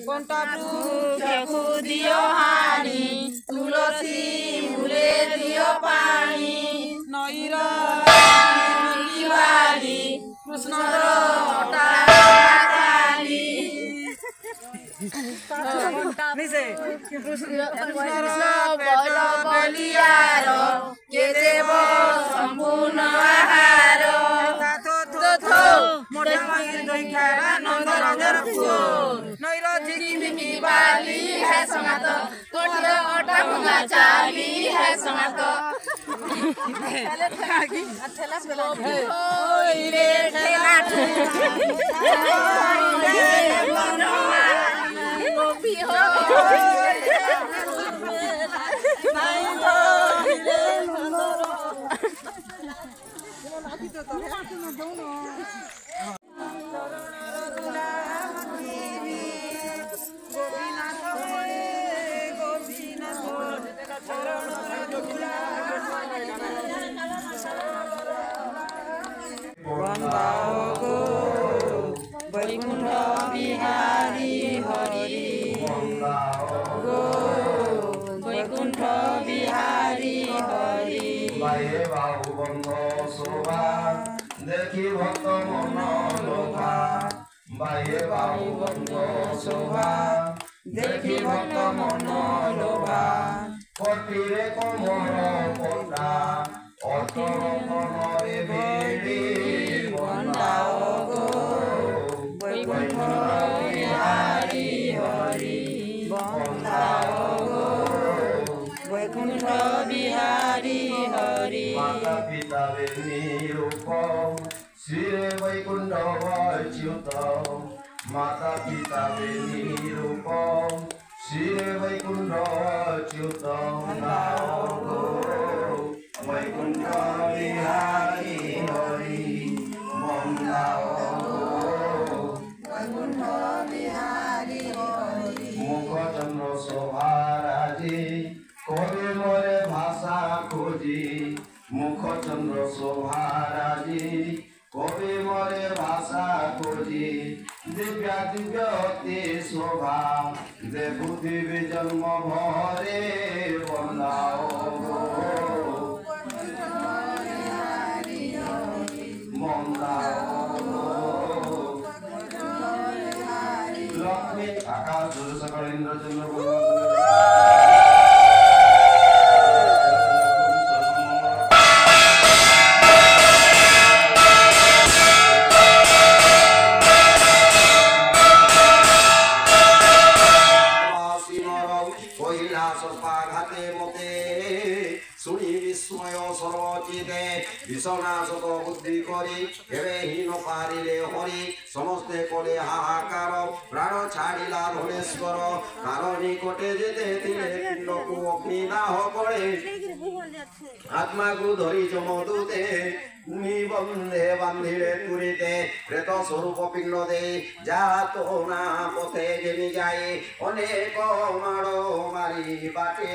কণ্টা বৃক্ষকু দিও হানি তুলসী মূলে দিও পানি নইর বালি কৃষ্ণর বলিয়ার কে দেব সম্পূর্ণ আহার নইর ঝিকিমিকি বালি হে সঙ্গাত কোটির অটা ভঙ্গা চালি হে সঙ্গাত রে ঠেলা গোপী হো বৈকুণ্ঠ বিহারী হরি গো বৈকুণ্ঠ বিহারী হরি বাইরে বাহু বন্ধ শোভা দেখি ভক্ত মন লোভা বাইরে বাহু বন্ধ শোভা দেখি ভক্ত মন লোভা কটিরে কমর পন্ডা অচর মনরে বেড়ি বন্দাও গো বৈকুণ্ঠ বিহারী হরি বন্দাও গো বৈকুণ্ঠ বিহারী হরি মাতা পিতা নিরূপ শ্রী বৈকুণ্ঠ বৈচ্যুত মাতা পিতা নিরূপ শ্রী বৈকুণ্ঠ বৈচ্যুত বৈকুণ্ঠ বিহারী হরি বন্দাও বৈকুণ্ঠ বিহারী হরি মুখচন্দ্র শোভারাজি কবি মরে ভাষা খোঁজি মুখচন্দ্র শোভারাজি কবি মরে ভাষা খোঁজি দিব্যা দিব্য অতি শোভা দেখু দিবি জন্ম ভরে বন্দাও লক্ষ্মী আকাশ সকল ইন্দ্র চন্দ্র বিশ্বনাশক বুদ্ধি করি হেবে হীন পারিলে হরি সমস্তে করে হাহাকার প্রাণ ছাড়িলা ধনেশ্বর তার নিকটে যেতে দিলে পিণ্ডকু অগ্নিদাহ করে আত্মাকু ধরি চমদুতে নিবন্ধে বান্ধিলে পুরীতে প্রেত স্বরূপ পিণ্ড দে যাত না পথে জেমি যায় অনেক মাড় মারি বাটে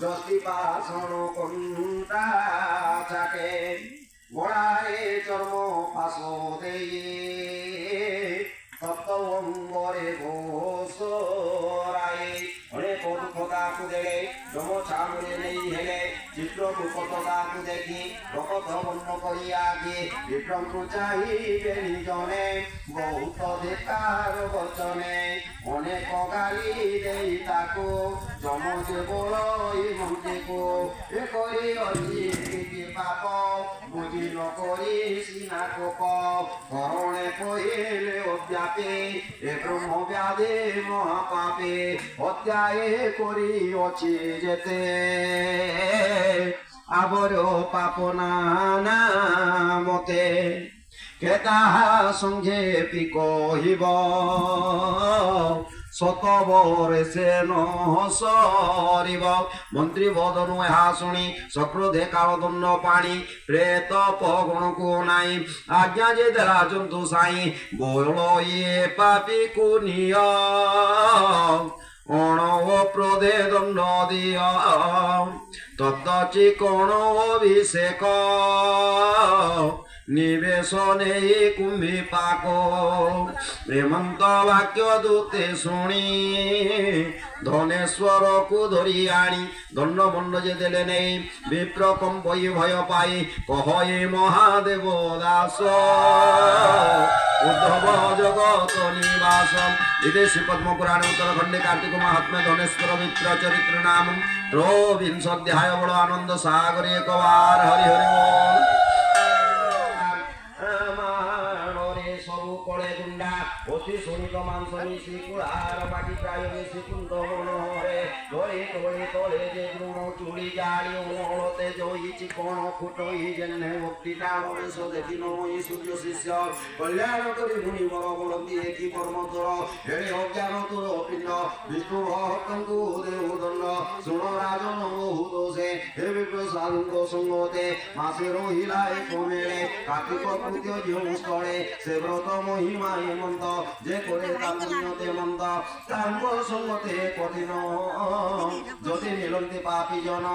যদি পাশন কণ্টা থাকে গোড়ায় চর্ম পাশ দেই তপ্ত অঙ্গরে ঘোষরায় অনেক দুঃখতাকু দেলে যম ছাড়ে নেই হেলে চিত্ররূপতাকু দেখি ভকত বর্ণ করিয়া গিয়ে বিক্রমকু চাহিবে নিজনে বহুত দেখার বচনে অনেক গালি দেই তাকু যম যে বলই মন্ত্রীকু এ করি অজি পাপ বুঝি নকরি সিনা কোপ করণে কহিলে অব্যাপে এ ব্রহ্ম ব্যাধে মহাপাপে অধ্যায়ে করি অছি যেতে আবর পাপনা মতে কে তাহা সংক্ষেপি কহিব শতবরে সে নহসরিব মন্ত্রী বদনু এহা শুনি সক্রোধে কালদণ্ড পাণি প্রেত পগুণকু নাই আজ্ঞা যে দেলা জন্তু সাই বল ইয়ে পাপি কুনিয় অণ প্রদে দণ্ড দিয় তত্ত্বচি কোণ অভিষেক निवेश नेई कुंभी पाको हेमंत वाक्य दूते शुणी धनेश्वर को धरी आनी दंड बंड जे देले नहीं विप्र कंपई भय पाई कहे महादेव दास उद्धव जगत निवास इति श्रीपद्म पुराण उत्तरखंडे कार्तिक महात्म्य धनेश्वर विप्र चरित्र नाम त्रयोविंशाध्याय बड़ आनंद सागर एक बार हरि हरि बोल सबु कले गुंडा অতি শোণিত মাংস মিশি কুড়ার বাটি প্রায় বেশি কুন্দ মনোহরে ধরে ধরে তলে যে দ্রুণ চুড়ি জাড়ি অনলতে জয়িছি কোণ ফুটই জেনে ভক্তিটা মনেশ দেখি নই সূর্য শিষ্য কল্যাণ করি মুনি বল দিয়ে কি কর্মধর হেরে অজ্ঞান তোর পিণ্ড বিষ্ণু ভক্তଙ୍କୁ দেউ দণ্ড শুণ রাজন বহু দোষে হে বিপ্রসাদଙ୍କ সঙ্গতে মাসে রহিলা এক মেলে কার্তিক কৃত্য ଯେଉଁ স্থলে সে ব্রত মহিমা হেমন্ত যে করে তান্যতে মন্দ তাঙ্গ সঙ্গতে কঠিন যদি মিলন্তি পাপি জন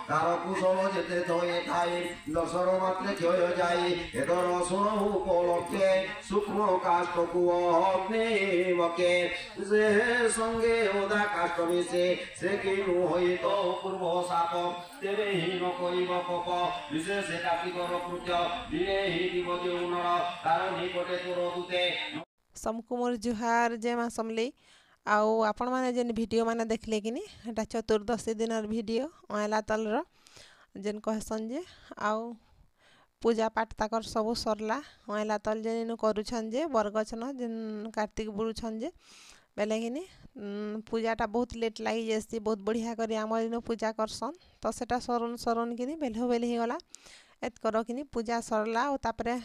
তার কুশল যেতে থয়ে খাই দশর মাত্রে ক্ষয় যাই এদর শুণ উপলক্ষে সূক্ষ্ম কাষ্টকু অগ্নি বকে যে সঙ্গে ওদা কাষ্ট মিশে সে কিনু হইত পূর্ব সাপ তেরে হীন করিব পপ বিশেষে কার্তিকর কৃত্য দিনে হি দিব যে উনর তার নিকটে তোর দূতে समकु मोर जुहार जय माँ समली आउ आपण मैंने जेन वीडियो मैंने देखले कि एटा चतुर्दशी दिन वीडियो अँला तलर जेन कहसन जे आउ पूजा पाठ ताकर सबू सरला अँला तल जेन करुछन जे बरगछन जेन कार्तिक बुड़ुछन जे बेले कि पूजाटा बहुत लेट लगी जासी बहुत बढ़िया करी आम दिन पूजा करसन तो सेटा सरन सरन कि बेले बेले ही गला एतकर कि पूजा सरला और तापरे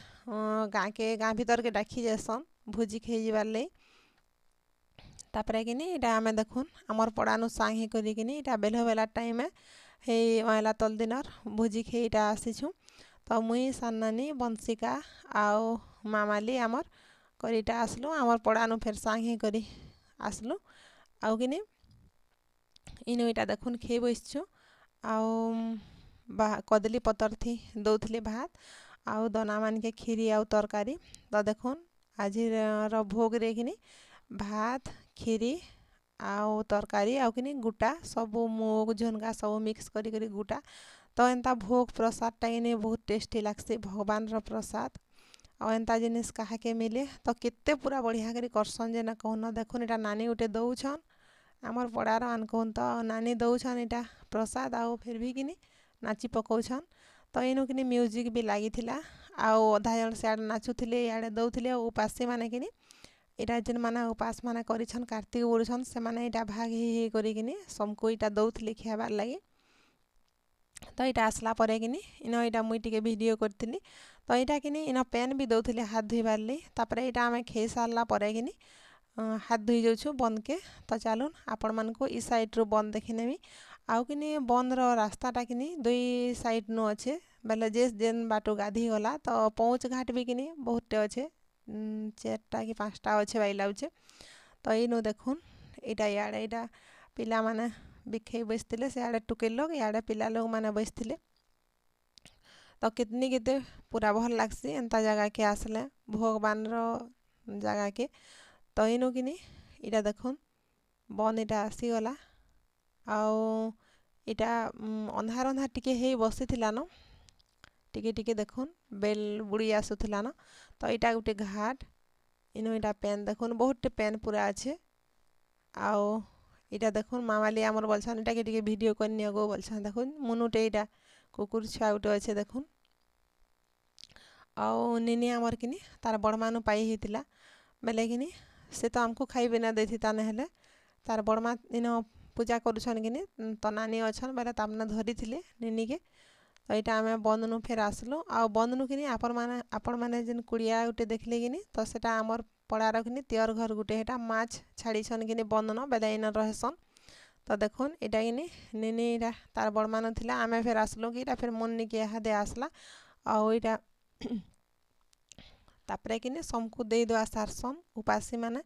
गाँ भीतर के डाकी जासन भोजी खाई जाबार लई तापरे कि इटा आमे देखुन आमर पड़ानु सांग ही करी कि इटा बेले बेला टाइम हे अँला तल दिनर भोजी खाई इटा आसीछु तो मुई सान्नानी बंशिका आउ मामाली आमर करीटा आसलु आमर पड़ानु फेर सांग ही करी आसलु आउ कि इनु इटा देखुन खाई बसछु आउ कदली पतर थी दौथली भात आउ दना मान के खीरी आउ तरकारी तो देखुन आज भोग रे कि भात खीरी आउ तरकारी आउ कि गुटा सबू मुग झुनगा सब मिक्स करी करी गुटा तो एंता भोग प्रसादटा कि बहुत टेस्टी लागसी भगवान प्रसाद आउ एंता जिनिस कहा के मिले तो केते पूरा बढ़िया करी करसन जे ना कहन देखुन इटा नानी उठे दौछन आमर पड़ार आन कहन तो नानी दौछन इटा प्रसाद आउ फिर भी कि नाची पकाउछन तो इनु कि म्यूजिक भी लगी आउ अधा जन सियाड़े नाचुले इे दौले उपासी मैंने कि इटा जेन मैंने उपास मैंने करिछन कार्तिक बुड़ुछन से मैंने इटा भाग ही करिकिनी समको इटा दौले खाइबार लगी तो इटा आसला परे कि इन इटा मुई टिके वीडियो करथिली तो इटा कि इन पेन भी दौले हाथ धोइबार लई तापरे इटा आमे खाई सारला परे कि हाथ धोई जाऊँ बंद के तो चलून आपण मानक ई साइड रू बंद देखी नेमी आउ कि बंद रास्ताटा कि दुई साइड नु अच्छे बेले जे जेन बाटो गाधी गला तो पहुँच घाट भी कि बहुतटे अच्छे 4टा कि 5टा अच्छे बाइलाउचे तो यू देखुन इटा इे इटा पिला माने बिखे बसते से आड़े टुकेल लोग इे पिला लोग मैंने बसते तो कितनी केते पूरा भल लगसी एंता जगह के आसले भगवान जगह के तो इनु कि इटा देखुन बन इटा आसीगला आउ इटा अंधार अंधार टिके हे बसी न टिके टिके देखुन बेल बुड़ी आसुला न तो इटा गोटे घाट इनु इटा पेन देखुन बहुत पेन पूरा अच्छे आउ इटा देखुन मामाली आमर बोलछन इटा के टिके वीडियो करनी गो बोलछन देखुन मुनुटे इटा कुकुर छुआ गोटे अच्छे देखुन आउ निनी आमर कि तार बड़मानु पाई होता बेले कि से तो आमको खाइबे ना देती ना तार बड़मा इन पूजा करुछन कि तो नानी अच्छन बेले तामने धरी थिले निनी के तो यहाँ आम बंदनु फेर आसलु आ बंदनु कि आपण मैंने जेन कुड़िया गोटे देखले कि तो सेटा आमर पड़ार कि तियर घर गोटे हेटा माछ छाड़ीछन कि बंदन बेले इन रहेसन तो देखुन इटा कि निनी इटा तार बड़मान थिला आमे फेर आसलु कि फिर मुन्नी के हादे आसला आउ इटा तापरे कि समकु दे दुआ सारसन उपासी माने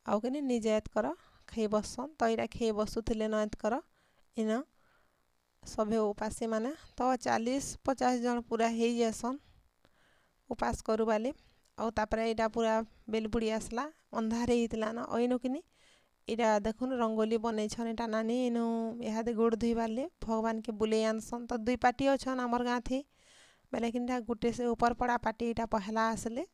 आउ कि निजे एतकर खाई बसन तो यहाँ खाई बसुले न एतकर इन सभे उपासी माने तो 40-50 जन पूरा हो जासन उपास करू बाले आउ तापर एटा पूरा बेल बुड़ी आसला अंधार हेतला ना ओइनो किनी इटा देखुन रंगोली बनै छन एटा नानी इनु इहादे गोड़ धोई बाले भगवान के बुले आनसन तो दुई पार्टी अछन हमर गाँ थी बेले किनटा गुटे से ऊपर पड़ा पार्टी इटा पहला आसले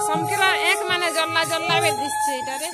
समकिरा एक माने जल्ला जल्ला बे दिसছে এটারে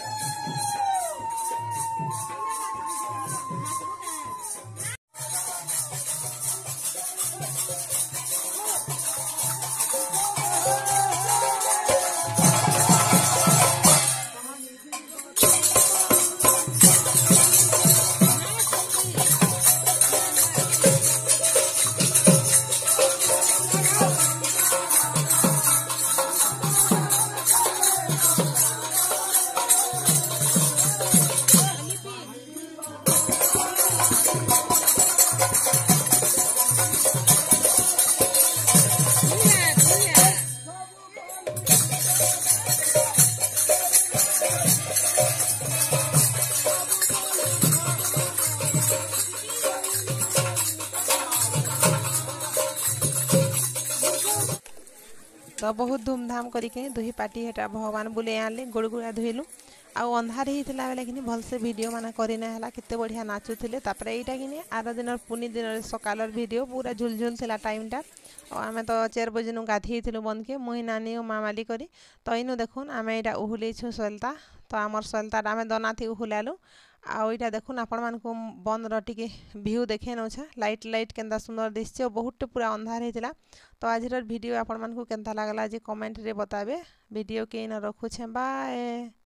तो बहुत धूमधाम करके दुही पार्टी हेटा भगवान बुले आनले गोड़ गुड़ा धोइलु आउ अंधार हितला बेले कि भलसे वीडियो माना करिना हला केते बढ़िया नाचुथिले तापरे एटा कि आर दिन पुनी दिन सकालर वीडियो पूरा झुलझुल थिला टाइमटा और आमे तो 4 बजे नु गाधी थिलु बंद के मुई नानी और मामाली करी तो इनु देखुन आमे एटा उहुले छु सलता तो आमर सलता आमे दना थी उहुलालु आउ इटा देखुन आपण मान को बंद र टिके व्यू देखे नछा लाइट लाइट केंदा सुंदर दिसছে बहुत पूरा अंधार हेतिला तो आजर वीडियो आपण मान को केंता लागला जे कमेंट रे बताबे वीडियो के न रखु छे बाय।